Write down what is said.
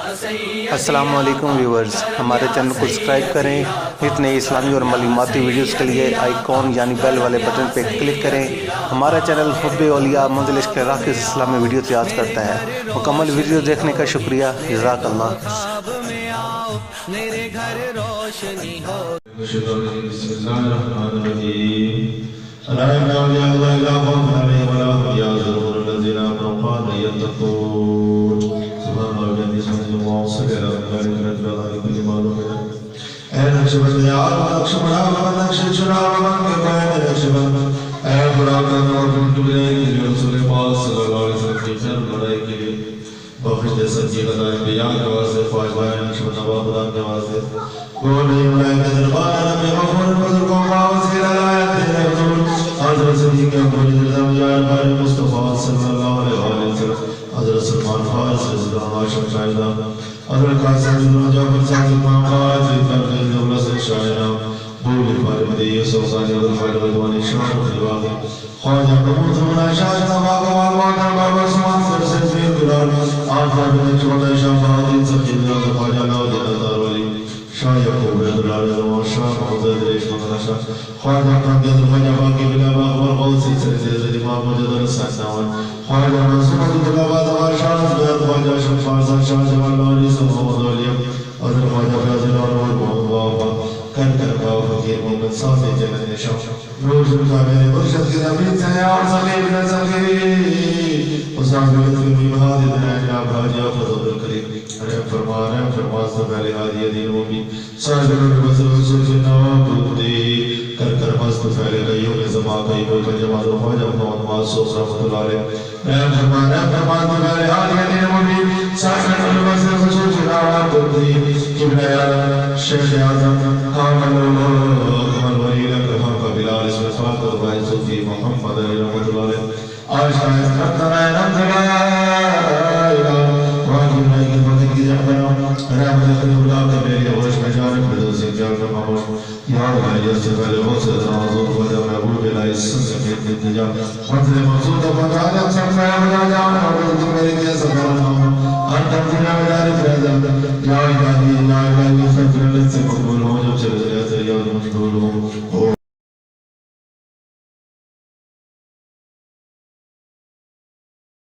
السلام علیکم ویورز، ہمارے چینل کو سبسکرائب کریں۔ اتنے اسلامی اور معلوماتی ویڈیوز کے لیے آئیکن یعنی بیل والے بٹن پہ کلک کریں۔ ہمارا چینل حب اولیاء منزل عشق راکز اسلامی ویڈیو تیار کرتا ہے۔ مکمل ویڈیو دیکھنے کا شکریہ، جزاک اللہ۔ میرے گھر روشنی ہو۔ بسم اللہ الرحمن الرحیم۔ ألا إن أولياء الله لا خوف عليهم ولا هم يحزنون الذين آمنوا وكانوا يتقون سبحان الله الذي يسبح ويصلي على ذلك الرجل كل ما له أين نكشف الديار ونكشف الهاب ونكشف الشراب ونكشف نكشف أين فراق ونكشف إليك لرسول الله صلى الله عليه وسلم في خير الملائكة بخش سچی خدای بیان کے واسطے خواہش بائے نقش نوا خدا کے واسطے قول ملائکہ دربار رب غفور فضل کو واسطے آیات حضور حضرت صدیق اکبر رضی اللہ عنہ مصطفی صلی اللہ علیہ وسلم حضرت سلمان فارس رضی اللہ عنہ شاہدہ حضرت قاسم بن جعفر صاحب امام باز فرد دولہ سے شاہدہ بولی پار مدیہ سوسانی حضرت فائد رضوانی شاہ خواجہ خواجہ قبول زمانہ شاہ نواغ واغوان بابا سمان سر سے زیر قرار آفا بن چھوٹا شاہ بہادین سخید رضا خواجہ لاؤدین ازار ولی شاہ یقوب عبداللہ رضوان شاہ محمد ریش مقدر شاہ خواجہ قندیت خواجہ باقی بلا باقبر غوثی سر سے زیر امام مجد رسان نوان خواجہ منصور عبداللہ بادوار شاہ نزبیت خواجہ شفارزہ شاہ جوال لوری سب محمد ولیم حضر خواجہ فیاضی لور محمد بابا کر باو فقیر محمد صافی جنت نشاو روز القابل مرشد کی زمین سے اور صغیر بن صغیر وصحب الکرمی بہادی دنیا جاب راجع فضل الکریم رحم فرما سے پہلے حادی دین مبین صاحب البصر رسول سے نواب دی کر مست پھیلے گئیوں میں زمان کئی کوئی کا جماعت و خواجہ محمد معصوص رحمت اللہ علیہ رحم فرما سے پہلے حادی دین مبین صاحب البصر رسول سے نواب دی قبلہ شیخ اعظم کامل ولی لکھا کا بلال اس میں فاقر بائی صوفی محمد علی رحمت اللہ علیہ آج شاہد کرتا رہے نمزگائیگا واقعی رہی کی وقت کی جنبنا رحمت اللہ کا میری ہوش میں جانب بدوسی جان کا مہوش یاد بھائی اس سے پہلے ہو سے نوازور وجہ محبوب بلائی سن سے پیٹ دیتی جا منزل مقصود اپن راجہ سب میں بجا جانا اور میری کیسا کرنا ہر تنظیرہ میں داری فریضا جائی